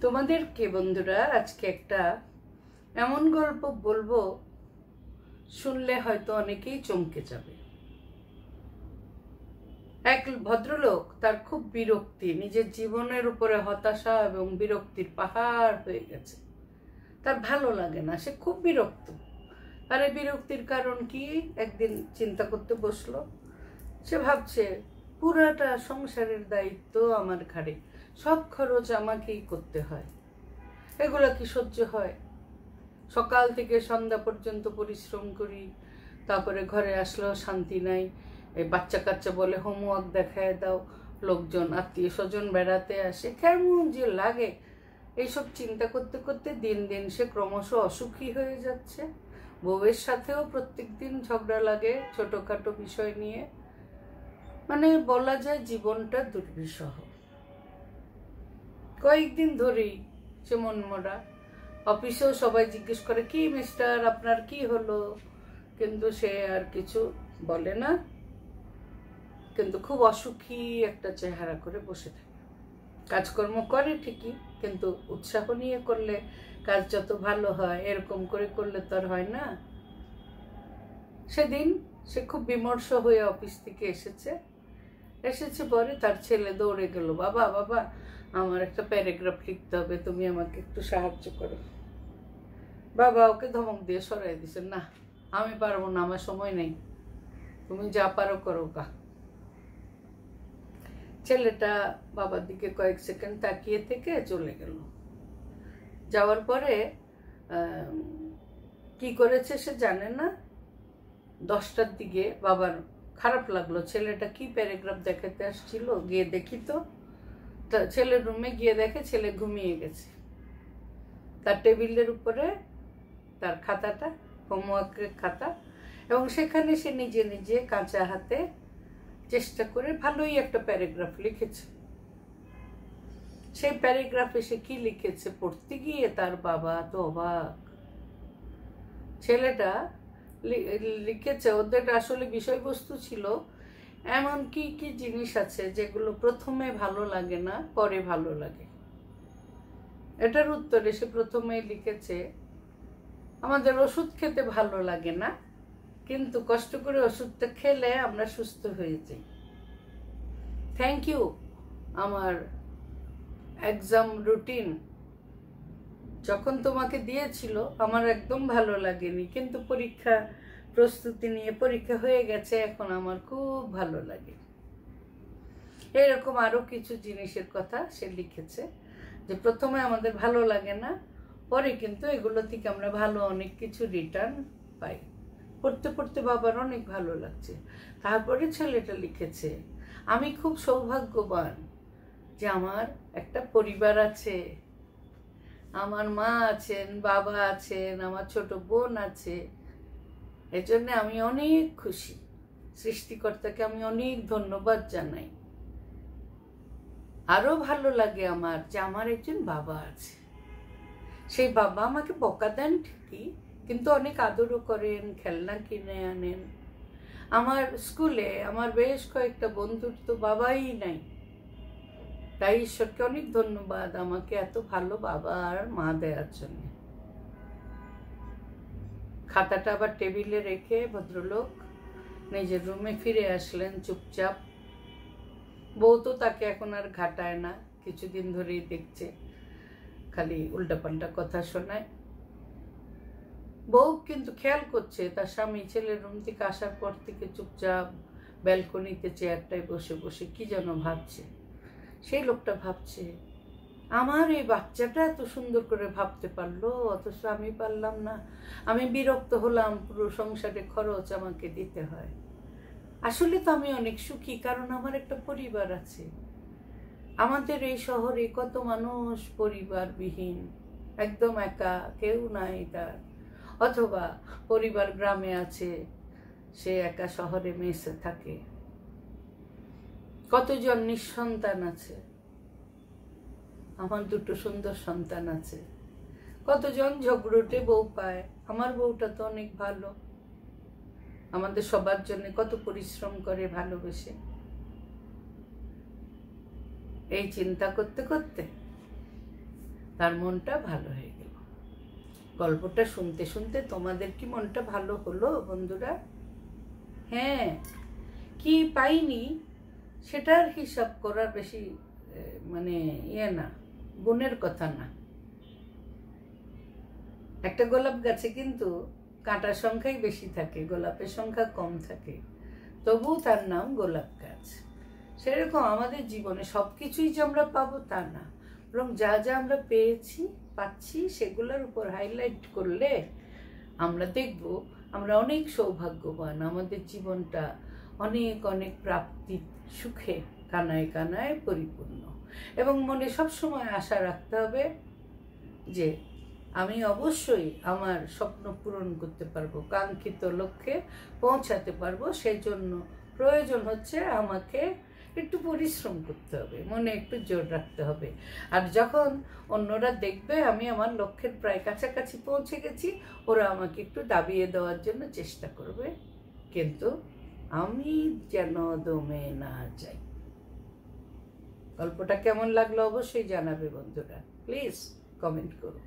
তোমাদেরকে বন্ধুরা আজকে একটা এমন গল্প বলবো, শুনলে হয়তো অনেকেই চমকে যাবে। এক ভদ্রলোক, তার খুব বিরক্তি, নিজের জীবনের উপরে হতাশা এবং বিরক্তির পাহাড় হয়ে গেছে। তার ভালো লাগে না, সে খুব বিরক্ত। আর এই বিরক্তির কারণ কি? একদিন চিন্তা করতে বসলো। সে ভাবছে, পুরাটা সংসারের দায়িত্ব আমার ঘাড়ে, সব খরচ আমাকেই করতে হয়, এগুলো কি সহ্য হয়? সকাল থেকে সন্ধ্যা পর্যন্ত পরিশ্রম করি, তারপরে ঘরে আসলেও শান্তি নাই। এই বাচ্চা কাচ্চা বলে হোমওয়ার্ক দেখায় দাও, লোকজন আত্মীয় স্বজন বেড়াতে আসে, কেমন যে লাগে। এইসব চিন্তা করতে করতে দিন দিন সে ক্রমশ অসুখী হয়ে যাচ্ছে। বউয়ের সাথেও প্রত্যেক দিন ঝগড়া লাগে ছোটখাটো বিষয় নিয়ে। মানে বলা যায় জীবনটা দুর্বিষহ। কয়েকদিন ধরেই সে মনমরা। অফিসেও সবাই জিজ্ঞেস করে, কি মিস্টার, আপনার কি হলো? কিন্তু সে আর কিছু বলে না, কিন্তু খুব অসুখী একটা চেহারা করে বসে থাকে। কাজকর্ম করে ঠিকই, কিন্তু উৎসাহ নিয়ে করলে কাজ যত ভালো হয়, এরকম করে করলে তো আর হয় না। সেদিন সে খুব বিমর্ষ হয়ে অফিস থেকে এসেছে পরে তার ছেলে দৌড়ে গেল, বাবা বাবা আমার একটা প্যারাগ্রাফ লিখতে হবে, তুমি আমাকে একটু সাহায্য করো। বাবা ওকে ধমক দিয়ে সরাই দিছে, না আমি পারবো না, আমার সময় নেই, তুমি যা পারো করো গা। ছেলেটা বাবার দিকে কয়েক সেকেন্ড তাকিয়ে থেকে চলে গেল। যাওয়ার পরে কি করেছে সে জানে না। 10টার দিকে বাবার খারাপ লাগলো, ছেলেটা কি প্যারাগ্রাফ দেখাতে আসছিল, গিয়ে দেখি তো। ছেলের রুমে গিয়ে দেখে ছেলে ঘুমিয়ে গেছে। তার টেবিলের উপরে তার খাতাটা, হোমওয়ার্কের খাতা, এবং সেখানে সে নিজে নিজে কাঁচা হাতে চেষ্টা করে ভালোই একটা প্যারাগ্রাফ লিখেছে। সেই প্যারাগ্রাফে সে কি লিখেছে পড়তে গিয়ে তার বাবা তো অবাক। ছেলেটা লিখেছে, ওদের আসলে বিষয়বস্তু ছিল এমন কি কি জিনিস আছে যেগুলো প্রথমে ভালো লাগে না, পরে ভালো লাগে। এটার উত্তরে সে প্রথমে লিখেছে, আমাদের ওষুধ খেতে ভালো লাগে না, কিন্তু কষ্ট করে ওষুধটা খেলে আমরা সুস্থ হয়ে যাই। থ্যাংক ইউ, আমার এক্সাম রুটিন যখন তোমাকে দিয়েছিল আমার একদম ভালো লাগেনি, কিন্তু পরীক্ষা প্রস্তুতি নিয়ে পরীক্ষা হয়ে গেছে, এখন আমার খুব ভালো লাগে। এরকম আরো কিছু জিনিসের কথা সে লিখেছে, যে প্রথমে আমাদের ভালো লাগে না, পরে কিন্তু এগুলো থেকে আমরা ভালো অনেক কিছু রিটার্ন পাই। পড়তে পড়তে বাবার অনেক ভালো লাগছে। তারপরে ছেলেটা লিখেছে, আমি খুব সৌভাগ্যবান যে আমার একটা পরিবার আছে, আমার মা আছেন, বাবা আছেন, আমার ছোট বোন আছে, এজন্য আমি অনেক খুশি। সৃষ্টিকর্তাকে আমি অনেক ধন্যবাদ জানাই। আরো ভালো লাগে আমার যে আমার একজন বাবা আছে। সেই বাবা আমাকে বকা দেন ঠিকই, কিন্তু অনেক আদরও করেন, খেলনা কিনে আনেন। আমার স্কুলে আমার বেশ কয়েকটা বন্ধুর তো বাবাই নাই, তাই ঈশ্বরকে অনেক ধন্যবাদ আমাকে এত ভালো বাবা আর মা দেওয়ার জন্য। খাতাটা আবার টেবিলে রেখে ভদ্রলোক নিজের রুমে ফিরে আসলেন চুপচাপ। বউ তো তাকে এখন আর ঘাটায় না, কিছুদিন ধরেই দেখছে খালি উল্টাপাল্টা কথা শোনায়। বউ কিন্তু খেয়াল করছে তার স্বামী ছেলের রুম থেকে আসার পর থেকে চুপচাপ ব্যালকনিতে চেয়ারটায় বসে বসে কি যেন ভাবছে। সেই লোকটা ভাবছে, আমার এই বাচ্চাটা এত সুন্দর করে ভাবতে পারলো, অথচ আমি পারলাম না। আমি বিরক্ত হলাম, পুরো সংসারে খরচ আমাকে দিতে হয়। আসলে তো আমি অনেক সুখী, কারণ আমার একটা পরিবার আছে। আমাদের এই শহরে কত মানুষ পরিবারবিহীন, একদম একা, কেউ নাই তার, অথবা পরিবার গ্রামে আছে, সে একা শহরে মেসে থাকে। কতজন নিঃসন্তান আছে, আমার দুটো সুন্দর সন্তান আছে। কতজন ঝগড়ুটে বউ পায়, আমার বউটা তো অনেক ভালো, আমাদের সবার জন্য কত পরিশ্রম করে ভালোবেসে। এই চিন্তা করতে করতে তার মনটা ভালো হয়ে গেল। গল্পটা শুনতে শুনতে তোমাদের কি মনটা ভালো হলো বন্ধুরা? হ্যাঁ, কি পাইনি সেটার হিসাব করার বেশি মানে না, গুণের কথা না। একটা গোলাপ গাছে কিন্তু কাঁটার সংখ্যাই বেশি থাকে, গোলাপের সংখ্যা কম থাকে, তবুও তার নাম গোলাপ গাছ। সেরকম আমাদের জীবনে সব কিছুই যে আমরা পাবো তা না, বরং যা যা আমরা পাচ্ছি সেগুলোর উপর হাইলাইট করলে আমরা দেখব আমরা অনেক সৌভাগ্যবান, আমাদের জীবনটা অনেক অনেক প্রাপ্তি সুখে কানায় কানায় পরিপূর্ণ। এবং মনে সবসময় আশা রাখতে হবে যে আমি অবশ্যই আমার স্বপ্ন পূরণ করতে পারবো, কাঙ্ক্ষিত লক্ষ্যে পৌঁছাতে পারবো। সেজন্য প্রয়োজন হচ্ছে আমাকে একটু পরিশ্রম করতে হবে, মনে একটু জোর রাখতে হবে। আর যখন অন্যরা দেখবে আমি আমার লক্ষ্যের প্রায় কাছাকাছি পৌঁছে গেছি, ওরা আমাকে একটু দাবিয়ে দেওয়ার জন্য চেষ্টা করবে, কিন্তু আমি যেন দমে না যাই। গল্পটা কেমন লাগলো অবশ্যই জানাবে বন্ধুরা, প্লিজ কমেন্ট করো।